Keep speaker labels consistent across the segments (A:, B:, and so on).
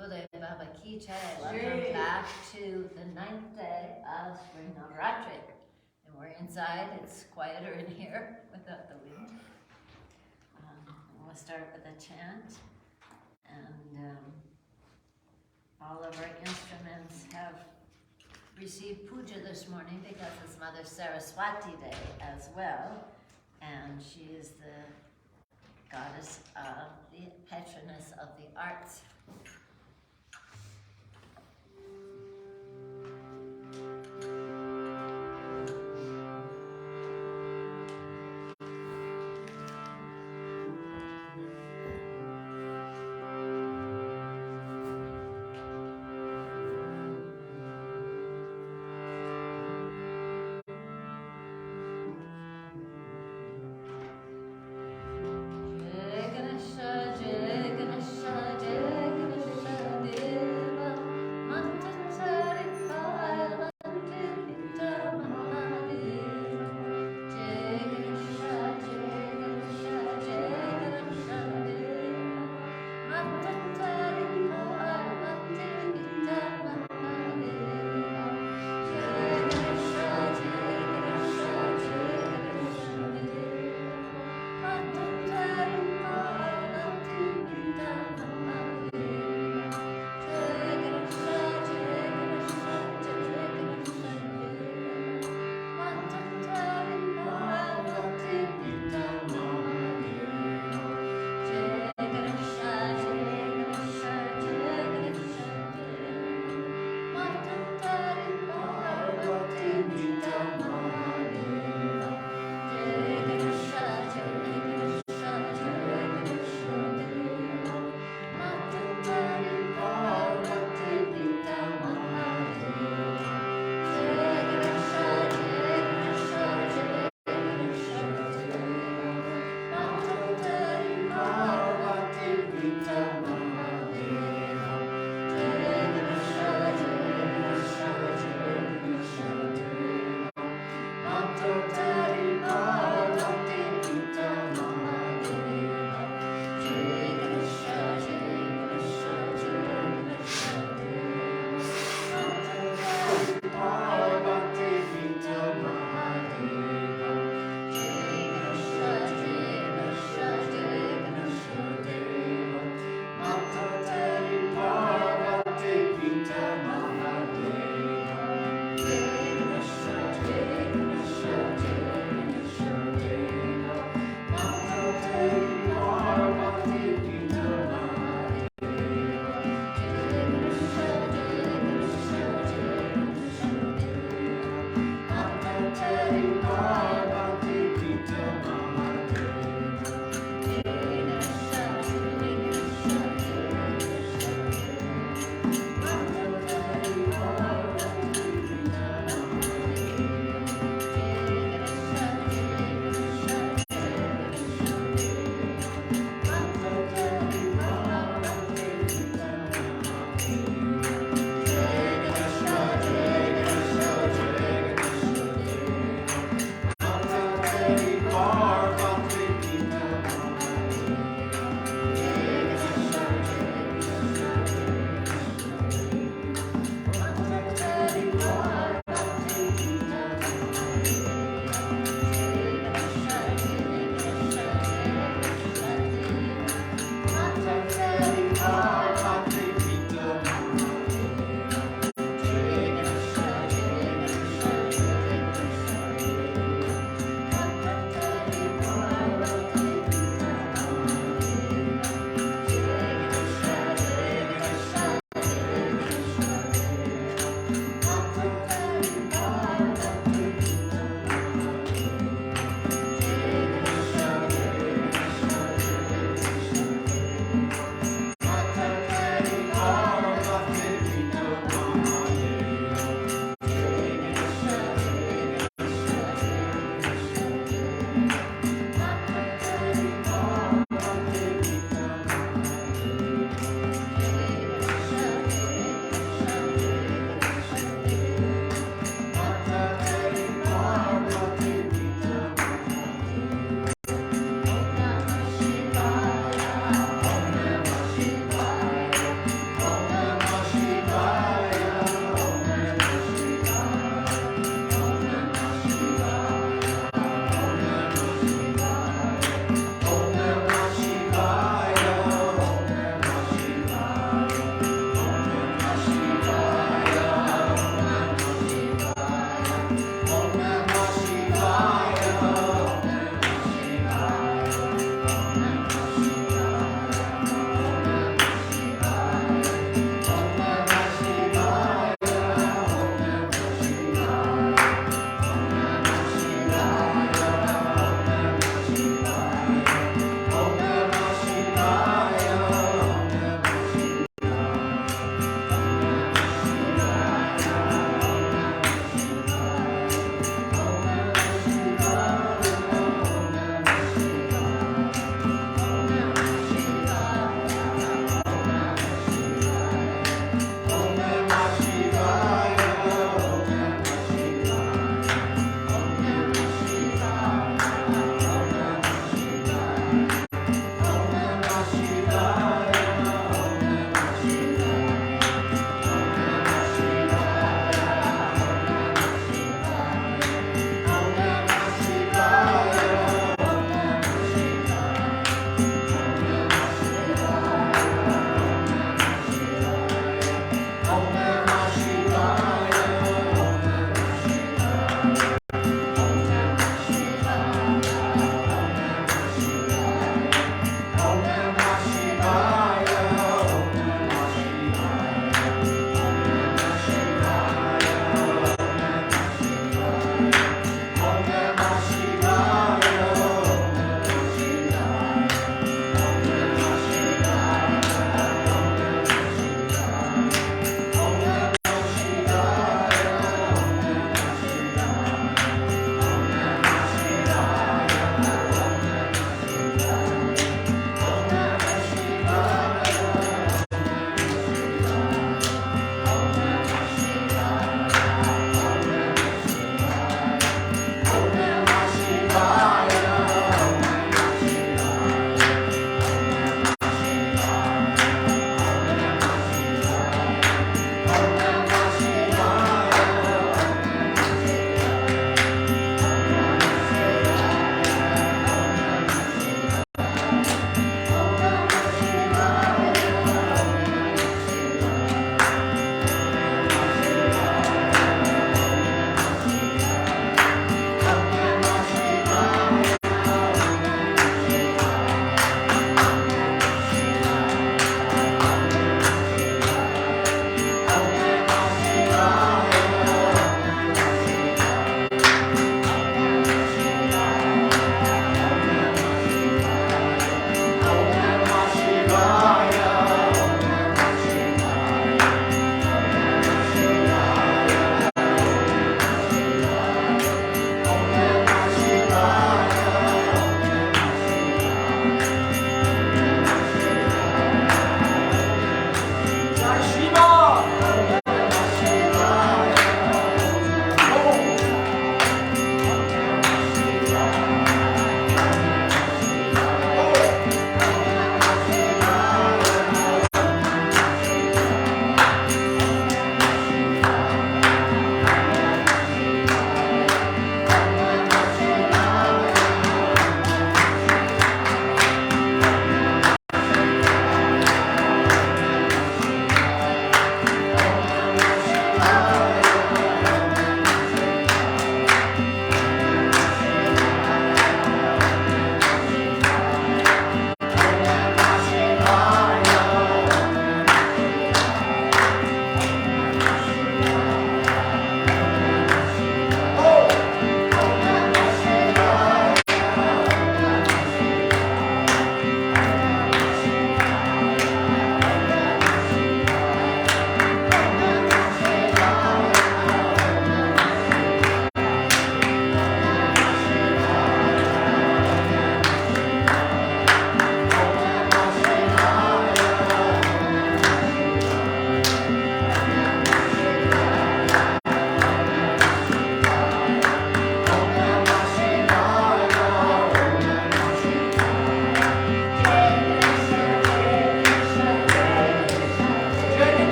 A: Baba Ki Jai. Welcome back to the 9th day of Spring Navratri. And we're inside, it's quieter in here without the wind. We'll start with a chant. And all of our instruments have received puja this morning because it's Mother Saraswati Day as well. And she is the goddess of the patroness of the arts. Jai Ganesha, Jai Ganesha, Jai Ganesha.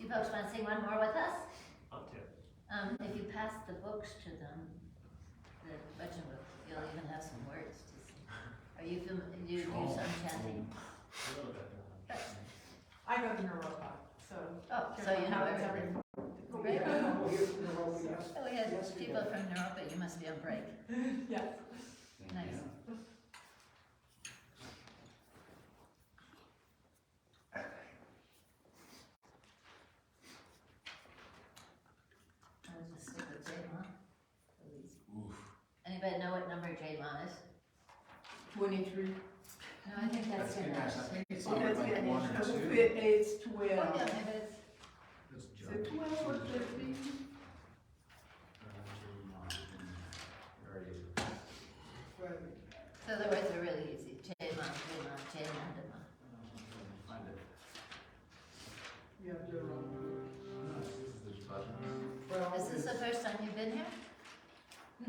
A: folks want to sing one more with us?
B: Up to.
A: If you pass the books to them, the budget book, you'll even have some words to sing. Are you familiar, do you do some chanting?
B: A little bit.
C: I go to Naropa, so.
A: Oh, so you know everything. Great.
D: Oh, here's the roll, yes.
A: Oh, we had
D: Yes, we
A: people
D: do.
A: from Naropa, you must be on break.
C: Yes.
A: Nice. I'll just stick with J-Ma, please. Anybody know what number J-Ma is?
C: 23.
A: No, I think that's
E: That's
A: in
E: Ganesh. I
A: that.
E: think it's
C: Oh,
E: either
C: that's
E: like
C: good.
E: 1 or 2.
C: It's
A: Oh,
C: 12.
A: yeah, maybe it's,
E: Let's
C: Is
E: jump.
C: it 12 or 13?
E: Where are you?
A: so the words are really easy. J-Ma, J-Ma, J-Ma, Dema.
E: Find it.
C: Yeah, you're wrong.
E: No, this is the button.
D: Well,
A: Is this the first time you've been here?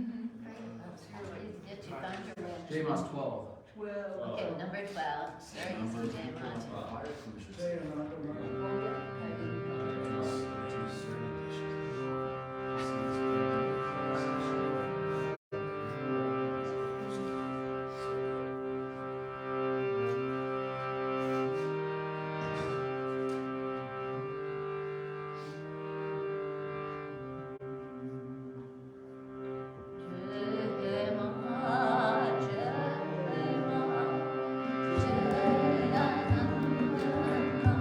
C: Mm-hmm.
A: Great, that's really easy. Did you find your way?
E: J-Mo's 12.
C: 12.
A: Okay, number 12, very easy, J-Ma.
E: Fire commission.
D: They are not the one.
A: J-Ma, J-Ma, J-Ma,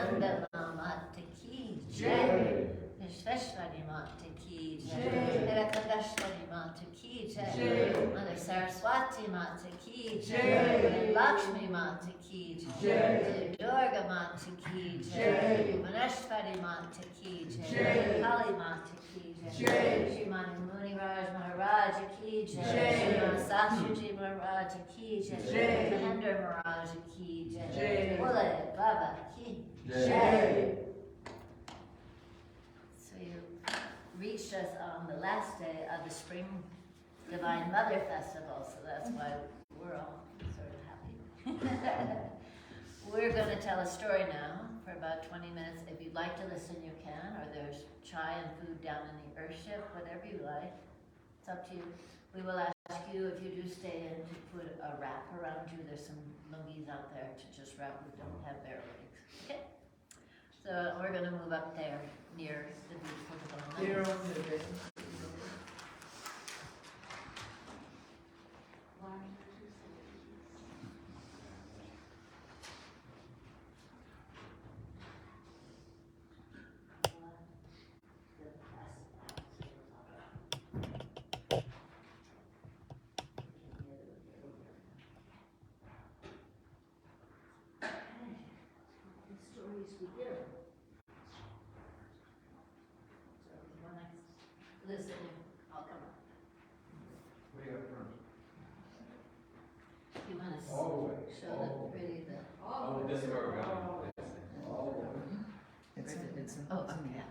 A: Nanda Mata Ki Jai, Vishveshwari Mata Ki Jai, Hirakandashwari Mata Ki Jai, Mother Saraswati Mata Ki Jai, Lakshmi Mata Ki Jai, Durga Mata Ki Jai, Bhuvaneshwari Mata Ki Jai, Kali Mata Ki Jai, Shrimani Muni Raj Maharaj Ki Jai, Shrimani Satyajit Maharaj Ki Jai, Mahendra Maharaj Ki Jai, Bole Baba Ki Jai. So you reached us on the last day of the Spring Divine Mother Festival, so that's why we're all sort of happy. We're going to tell a story now for about 20 minutes. If you'd like to listen, you can, or there's chai and food down in the earthship, whatever you like. It's up to you. We will ask you, if you do stay in, to put a wrap around you. There's some lungis out there to just wrap. We don't have bare legs. Okay? So we're going to move up there near the beautiful Divine.
C: They're on the bed.
A: Stories begin. So if you want to listen, I'll come up.
E: What do you got first?
A: If you want to
D: All
A: show them really the.
E: Oh, this is where we're going.
F: It's
A: Oh, okay. Yeah.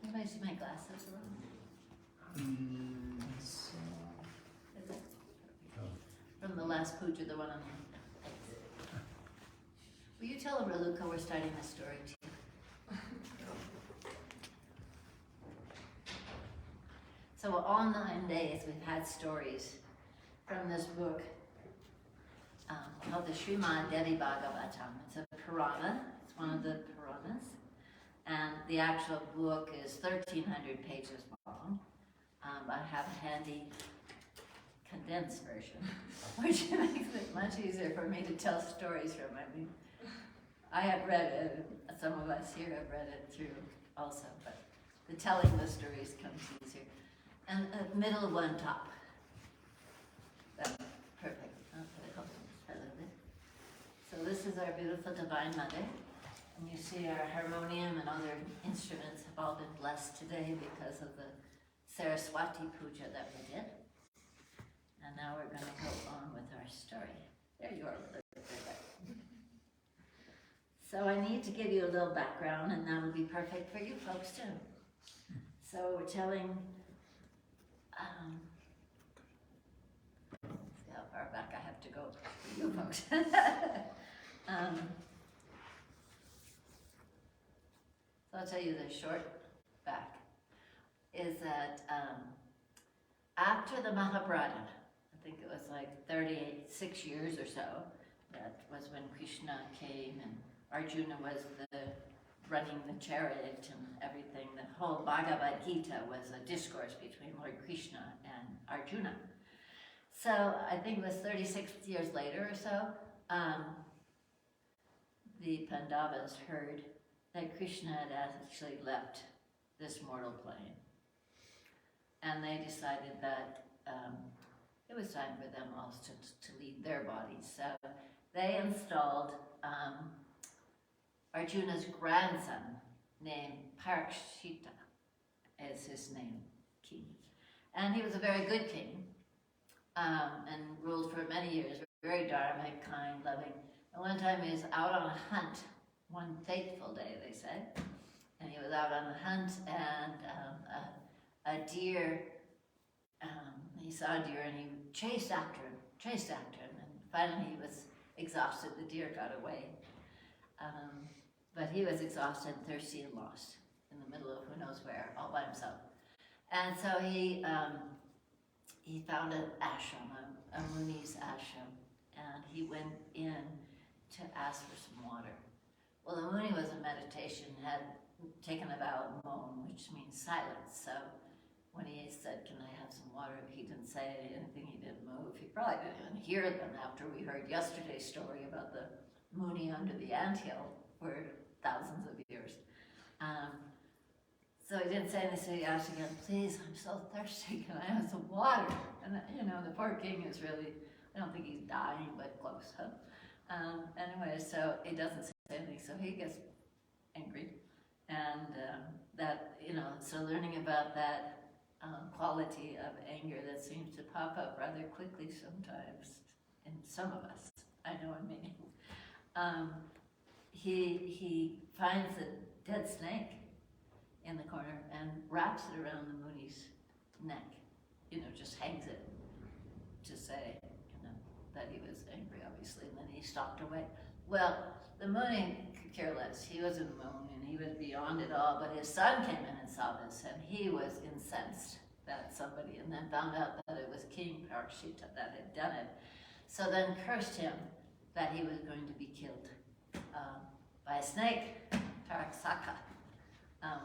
A: Anybody see my glasses around? Is it? From the last puja, the one on the. Will you tell Raluca we're starting this story too? So all 9 days we've had stories from this book called the Srimad Devi Bhagavatam. It's a Purana. It's one of the Puranas. And the actual book is 1,300 pages long. I have a handy condensed version, which makes it much easier for me to tell stories from. I mean, I have read it, some of us here have read it through also, but the telling the stories comes easier. And a middle one top. That's perfect. Okay, hold on a little bit. So this is our beautiful Divine Mother. And you see our harmonium and other instruments have all been blessed today because of the Saraswati puja that we did. And now we're going to go on with our story. There you are. So I need to give you a little background, and that'll be perfect for you folks too. So we're telling, see how far back I have to go for you folks. So I'll tell you the short back, is that after the Mahabharata, I think it was like 36 years or so, that was when Krishna came and Arjuna was running the chariot and everything. The whole Bhagavad Gita was a discourse between Lord Krishna and Arjuna. So I think it was 36 years later or so, the Pandavas heard that Krishna had actually left this mortal plane. And they decided that it was time for them also to leave their bodies. So they installed Arjuna's grandson, named Parikshita, as his name, king. And he was a very good king, and ruled for many years, very dharmic, kind, loving. And one time he was out on a hunt, one fateful day, they said, and he was out on a hunt, and a deer, he saw a deer and he chased after him, chased after him, and finally he was exhausted. The deer got away. But he was exhausted, thirsty, and lost in the middle of who knows where, all by himself. And so he found an ashram, a Muni's ashram, and he went in to ask for some water. Well, the Muni was in meditation, had taken a vow of Mom, which means silence. So when he said, "Can I have some water?" he didn't say anything, he didn't move. He probably didn't even hear them after we heard yesterday's story about the Muni under the anthill for thousands of years. So he didn't say anything, so he asked again, "Please, I'm so thirsty, can I have some water?" And the poor king is really, I don't think he's dying, but close, huh? Anyway, so he doesn't say anything, so he gets angry. And so learning about that quality of anger that seems to pop up rather quickly sometimes in some of us, I know in me. He finds a dead snake in the corner and wraps it around the Muni's neck, just hangs it to say, that he was angry, obviously, and then he stalked away. Well, the Muni could care less. He was a moon and he was beyond it all, but his son came in and saw this, and he was incensed that somebody, and then found out that it was King Parikshita that had done it. So then cursed him that he was going to be killed by a snake. Taraksaka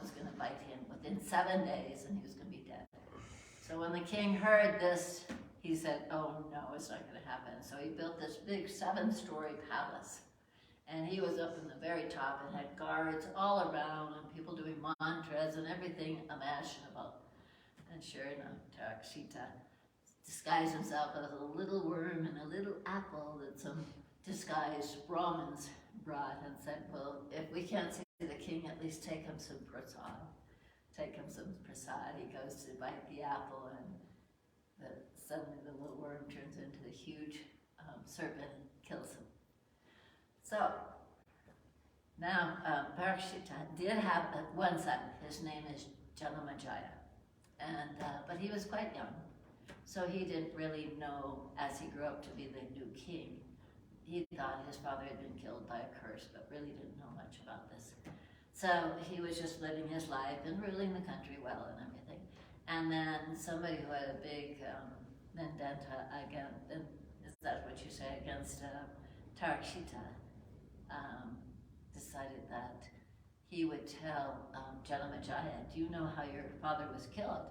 A: was going to bite him within 7 days, and he was going to be dead. So when the king heard this, he said, "Oh no, it's not going to happen." So he built this big 7-story palace, and he was up in the very top and had guards all around and people doing mantras and everything imaginable. And sure enough, Tarakshita disguised himself as a little worm and a little apple that some disguised Brahmins brought, and said, "Well, if we can't see the king, at least take him some prasad." Take him some prasad. He goes to bite the apple, and suddenly the little worm turns into a huge serpent and kills him. So now Parikshita did have one son. His name is Janamajaya, and but he was quite young, so he didn't really know as he grew up to be the new king. He thought his father had been killed by a curse, but really didn't know much about this. So he was just living his life and ruling the country well and everything. And then somebody who had a big vendetta against, is that what you say, against Tarakshita, decided that he would tell Janamajaya, "Do you know how your father was killed?"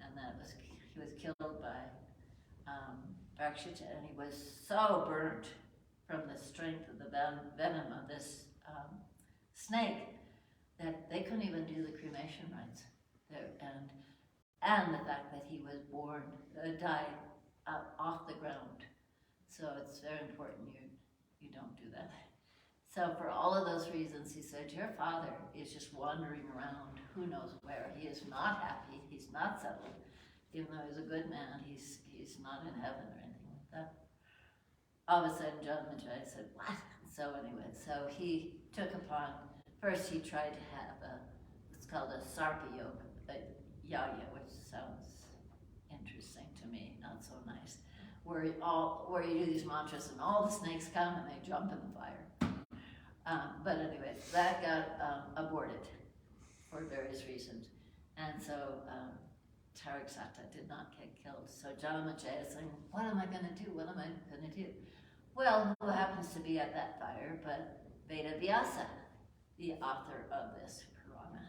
A: And he was killed by Tarakshita, and he was so burnt from the strength of the venom of this snake that they couldn't even do the cremation rites. And the fact that he was died off the ground. So it's very important you don't do that. So for all of those reasons, he said, "Your father is just wandering around who knows where. He is not happy, he's not settled. Even though he's a good man, he's not in heaven or anything like that." All of a sudden, Janamajaya said, "What?" So anyway, so he took upon, first he tried to have what's called a sarpa yoga, yaya, which sounds interesting to me, not so nice, where you do these mantras and all the snakes come and they jump in the fire. But anyway, that got aborted for various reasons. And so Taraksata did not get killed. So Janamajaya is saying, "What am I going to do? What am I going to do?" Well, who happens to be at that fire but Vedavyasa, the author of this Purana.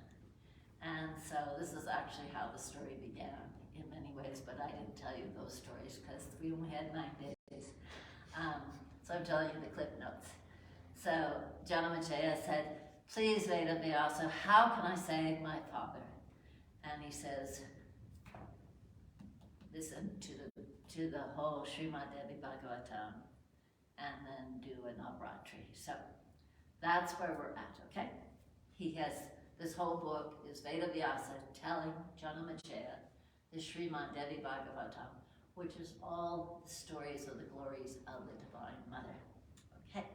A: And so this is actually how the story began in many ways, but I didn't tell you those stories because we only had 9 days. So I'm telling you the clip notes. So Janamajaya said, "Please, Vedavyasa, how can I save my father?" And he says, listen to the whole Srimad Devi Bhagavatam and then do a Navratri. So that's where we're at, okay? He has, this whole book is Vedavyasa telling Janamajaya the Srimad Devi Bhagavatam, which is all the stories of the glories of the Divine Mother. Okay?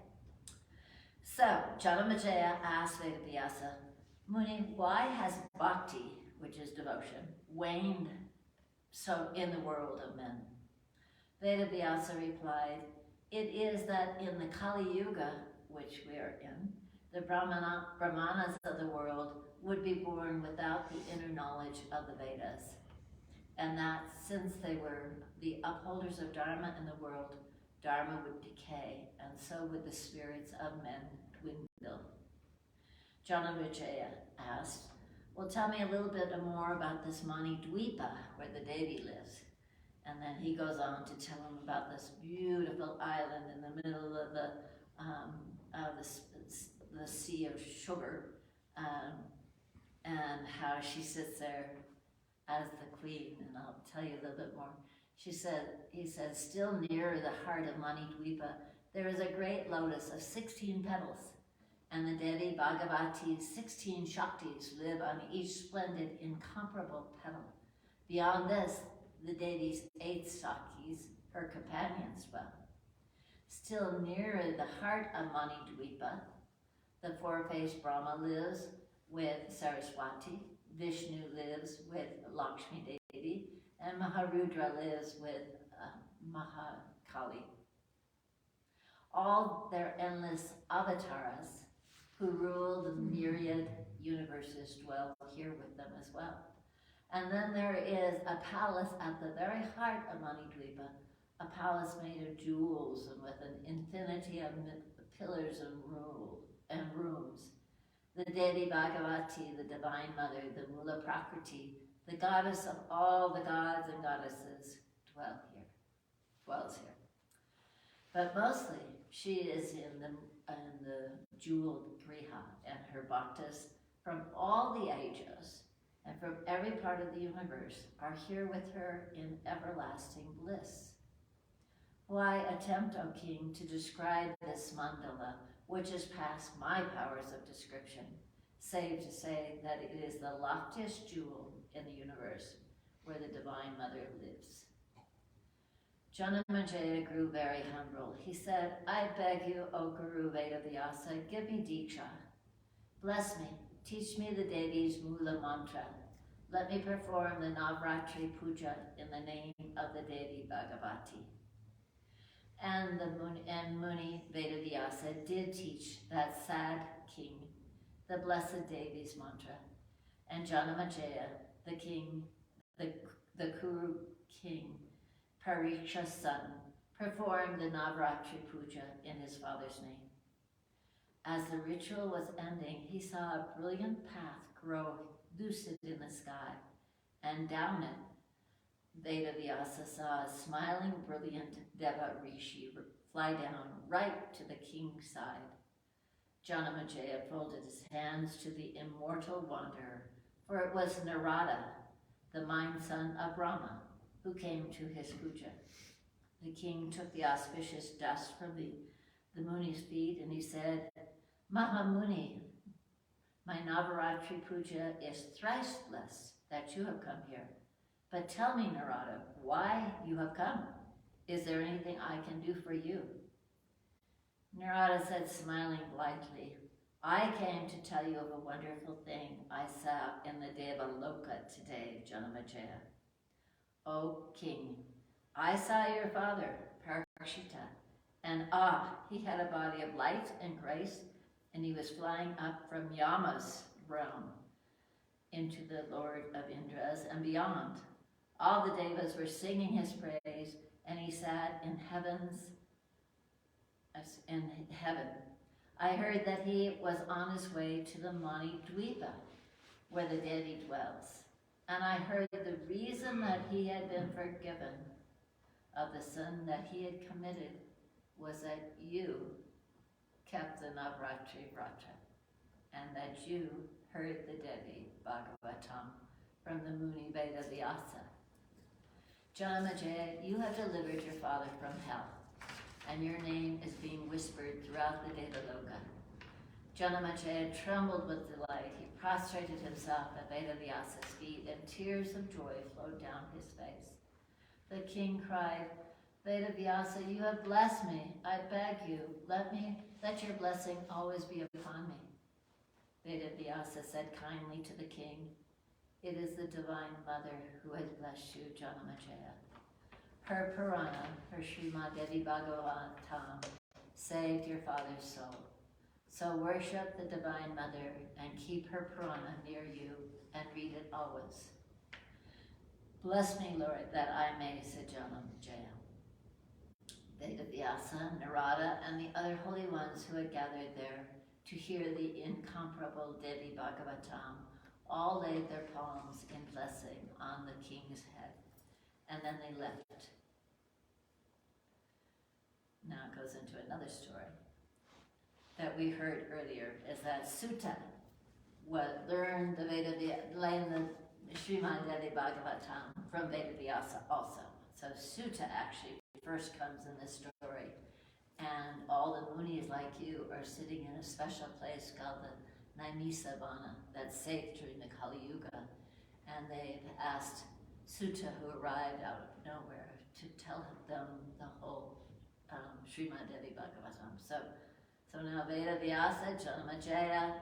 A: So, Janamajaya asked Vedavyasa, "Muni, why has bhakti, which is devotion, waned so in the world of men?" Vedavyasa replied, "It is that in the Kali Yuga, which we are in, the Brahmanas of the world would be born without the inner knowledge of the Vedas, and that since they were the upholders of Dharma in the world, Dharma would decay, and so would the spirits of men dwindle." Janamajaya asked, "Well, tell me a little bit more about this Mani Dvipa, where the Devi lives." And then he goes on to tell him about this beautiful island in the middle of the sea of sugar, and how she sits there as the queen. And I'll tell you a little bit more. He said, "Still nearer the heart of Mani Dvipa, there is a great lotus of 16 petals, and the Devi Bhagavati's 16 Shaktis live on each splendid, incomparable petal. Beyond this, the Devi's 8 Shaktis, her companions, dwell. Still nearer the heart of Mani Dvipa, the four-faced Brahma lives with Saraswati, Vishnu lives with Lakshmi Devi, and Maharudra lives with Mahakali. All their endless avatars who rule the myriad universes dwell here with them as well. And then there is a palace at the very heart of Mani Dvipa, a palace made of jewels and with an infinity of pillars and rooms. The Devi Bhagavati, the Divine Mother, the Mula Prakriti, the goddess of all the gods and goddesses, dwells here. But mostly, she is in the jeweled Griha, and her bhaktas from all the ages and from every part of the universe are here with her in everlasting bliss. Why attempt, O king, to describe this mandala, which is past my powers of description, save to say that it is the loftiest jewel in the universe where the Divine Mother lives." Janamajaya grew very humble. He said, "I beg you, O Guru Vedavyasa, give me Diksha. Bless me, teach me the Devi's Mula Mantra. Let me perform the Navratri Puja in the name of the Devi Bhagavati." And Muni Vedavyasa did teach that sad king the blessed Devi's mantra. And Janamajaya, the king, the Kuru king, Pariksha's son, performed the Navratri Puja in his father's name. As the ritual was ending, he saw a brilliant path grow lucid in the sky, and down it, Vedavyasa saw a smiling, brilliant Deva Rishi fly down right to the king's side. Janamajaya folded his hands to the immortal wanderer, for it was Narada, the mind son of Brahma, who came to his puja. The king took the auspicious dust from the Muni's feet, and he said, "Mahamuni, my Navaratri puja is thrice blessed that you have come here. But tell me, Narada, why you have come. Is there anything I can do for you?" Narada said, smiling blithely, "I came to tell you of a wonderful thing I saw in the Deva Loka today, Janamajaya. O king, I saw your father, Parikshita, and he had a body of light and grace, and he was flying up from Yama's realm into the Lord of Indras and beyond. All the Devas were singing his praise, and he sat in heaven. I heard that he was on his way to the Mani Dvipa, where the Devi dwells. And I heard the reason that he had been forgiven of the sin that he had committed was that you kept the Navratri Vrata, and that you heard the Devi Bhagavatam from the Muni Vedavyasa. Janamajaya, you have delivered your father from hell, and your name is being whispered throughout the Devaloka." Janamajaya trembled with delight. He prostrated himself at Vedavyasa's feet, and tears of joy flowed down his face. The king cried, "Vedavyasa, you have blessed me. I beg you, let your blessing always be upon me." Vedavyasa said kindly to the king, "It is the Divine Mother who has blessed you, Janamajaya. Her Purana, her Srimad Devi Bhagavatam, saved your father's soul. So worship the Divine Mother and keep her Purana near you and read it always. Bless me, Lord, that I may Sajanam Jaya. Vedavyasa, Narada, and the other holy ones who had gathered there to hear the incomparable Devi Bhagavatam all laid their palms in blessing on the king's head, and then they left. Now it goes into another story that we heard earlier, is that Sutta learned the Srimad Devi Bhagavatam from Vedavyasa also. So Sutta actually first comes in this story, and all the munis like you are sitting in a special place called the Naimisabana that's safe during the Kali Yuga, and they've asked Sutta, who arrived out of nowhere, to tell them the whole Srimad Devi Bhagavatam. So now Vedavyasa, Janamajaya,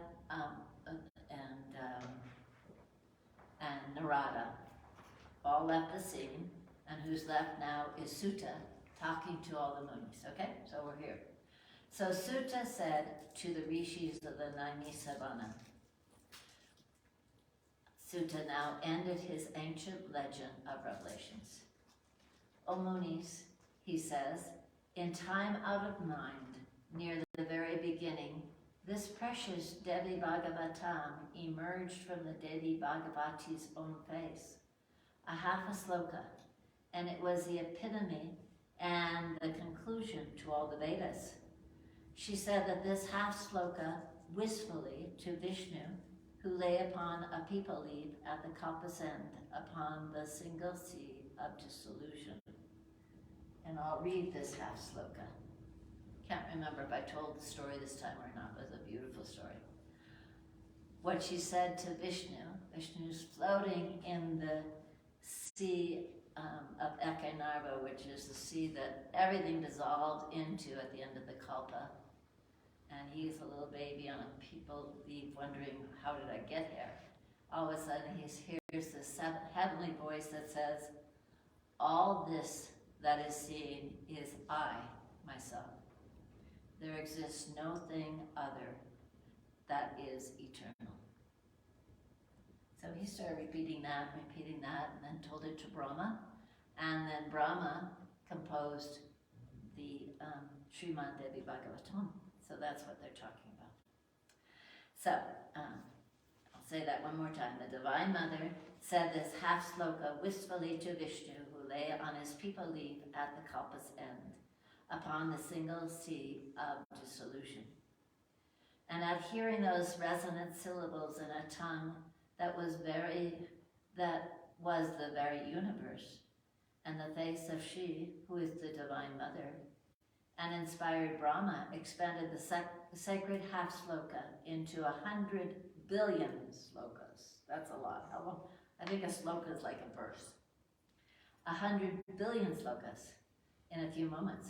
A: and Narada all left the scene, and who's left now is Sutta talking to all the munis. Okay, so we're here. So Sutta said to the rishis of the Naimisabana, Sutta now ended his ancient legend of revelations. O munis, he says, in time out of mind, near the very beginning, this precious Devi Bhagavatam emerged from the Devi Bhagavati's own face, a half a sloka, and it was the epitome and the conclusion to all the Vedas. She said that this half sloka wistfully to Vishnu, who lay upon a peepal leaf at the kalpa's end upon the single sea of dissolution. And I'll read this half sloka. Can't remember if I told the story this time or not. It was a beautiful story. What she said to Vishnu, Vishnu's floating in the sea of Ekanarva, which is the sea that everything dissolved into at the end of the kalpa. And he's a little baby on a peepal leaf wondering, how did I get here? All of a sudden he hears this heavenly voice that says, all this that is seen is I, myself. There exists no thing other that is eternal. So he started repeating that, and then told it to Brahma. And then Brahma composed the Srimad Devi Bhagavatam. So that's what they're talking about. So, I'll say that one more time. The Divine Mother said this half sloka wistfully to Vishnu, who lay on his peepal leaf at the kalpa's end, upon the single sea of dissolution. And at hearing those resonant syllables in a tongue that was the very universe, and the face of she, who is the Divine Mother, and inspired Brahma expanded the sacred half sloka into 100 billion slokas. That's a lot. How long? I think a sloka is like a verse. 100 billion slokas in a few moments.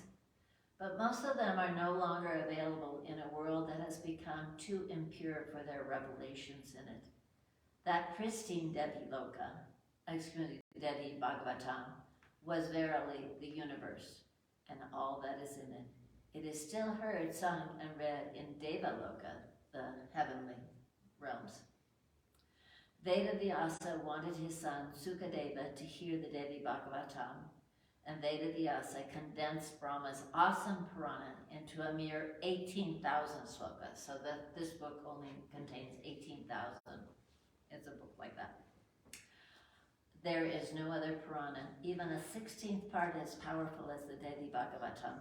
A: But most of them are no longer available in a world that has become too impure for their revelations in it. That pristine Devi Bhagavatam, was verily the universe and all that is in it. It is still heard, sung, and read in Devaloka, the heavenly realms. Vedavyasa wanted his son Sukadeva to hear the Devi Bhagavatam, and Vedavyasa condensed Brahma's awesome Purana into a mere 18,000 slokas, so that this book only contains 18,000. It's a book like that. There is no other Purana, even a 16th part as powerful as the Devi Bhagavatam.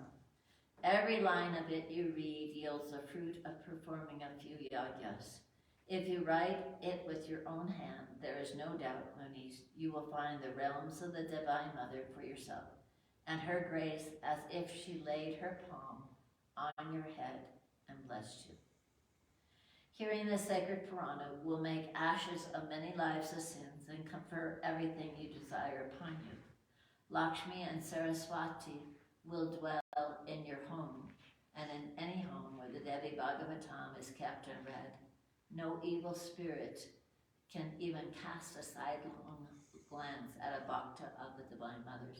A: Every line of it you read yields the fruit of performing a few yagyas. If you write it with your own hand, there is no doubt, munis, you will find the realms of the Divine Mother for yourself, and her grace as if she laid her palm on your head and blessed you. Hearing the sacred Purana will make ashes of many lives of sins and confer everything you desire upon you. Lakshmi and Saraswati will dwell in your home, and in any home where the Devi Bhagavatam is kept and read. No evil spirit can even cast a sidelong glance at a bhakta of the Divine Mother.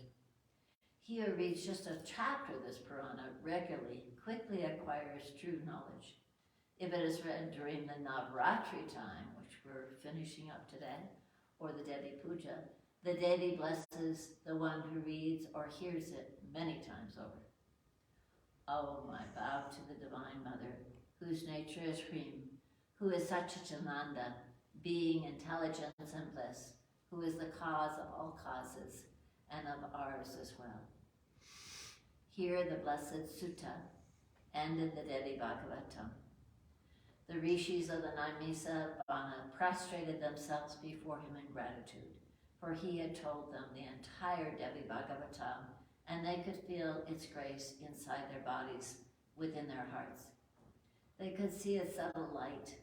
A: He who reads just a chapter of this Purana regularly quickly acquires true knowledge. If it is read during the Navratri time, which we're finishing up today, or the Devi Puja, the deity blesses the one who reads or hears it many times over. Oh, my bow to the Divine Mother, whose nature is Hrim, who is Satchitananda, being, intelligence, and bliss, who is the cause of all causes, and of ours as well. Here the blessed Sutta ended the Devi Bhagavatam. The rishis of the Naimisa Vana prostrated themselves before him in gratitude, for he had told them the entire Devi Bhagavatam, and they could feel its grace inside their bodies, within their hearts. They could see a subtle light,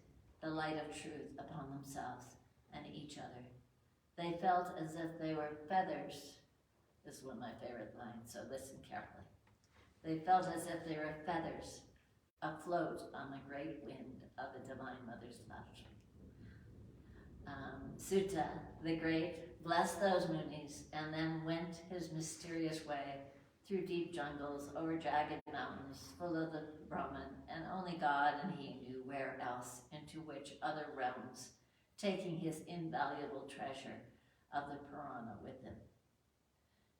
A: the light of truth upon themselves and each other. They felt as if they were feathers. This is one of my favorite lines, so listen carefully. They felt as if they were feathers afloat on the great wind of the Divine Mother's love. Sutta, the Great, blessed those munis and then went his mysterious way through deep jungles, over jagged mountains, full of the Brahman, and only God and he knew where else, into which other realms, taking his invaluable treasure of the Purana with him.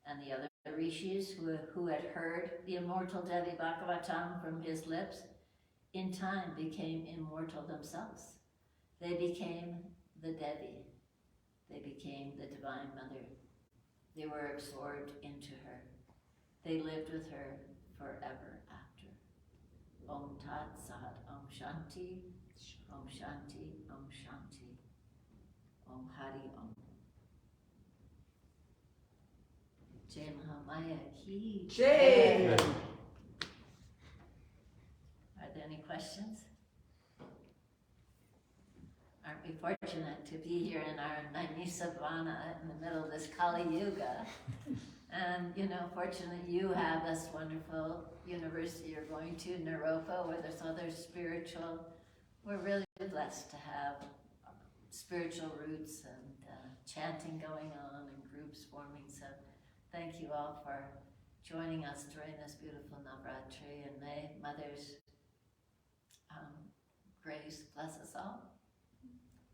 A: And the other rishis who had heard the immortal Devi Bhagavatam from his lips, in time became immortal themselves. They became the Devi. They became the Divine Mother. They were absorbed into her. They lived with her forever after. Om Tat Sat, Om Shanti, Om Shanti, Om Shanti, Om Hari Om. Jai Mahamaya Ki
C: Jai.
A: Are there any questions? Aren't we fortunate to be here in our Naimisavana in the middle of this Kali Yuga? And, fortunately you have this wonderful university you're going to, Naropa, where there's other spiritual. We're really blessed to have spiritual roots and chanting going on and groups forming. So thank you all for joining us during this beautiful Navratri, and may Mother's grace bless us all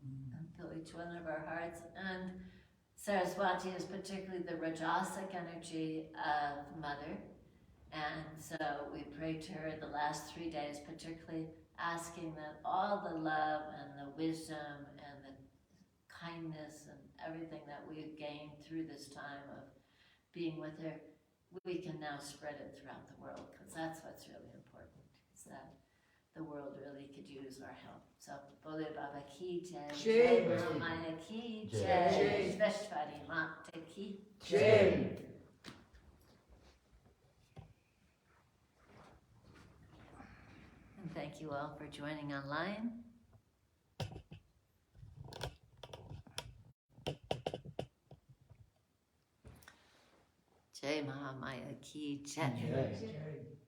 A: and fill each one of our hearts. And Saraswati is particularly the Rajasic energy of Mother, and so we pray to her the last 3 days, particularly asking that all the love and the wisdom and the kindness and everything that we've gained through this time of being with her, we can now spread it throughout the world, because that's what's really important, is that the world really could use our help. So, Bole Baba Ki Jai,
C: Jai.
A: Maya Ki
D: Jai.
A: Jai, Sveshwari Mata Ki
C: Jai.
A: And thank you all for joining online. Jai Mahamaya Ki Jai.
D: Jai.
C: Jai.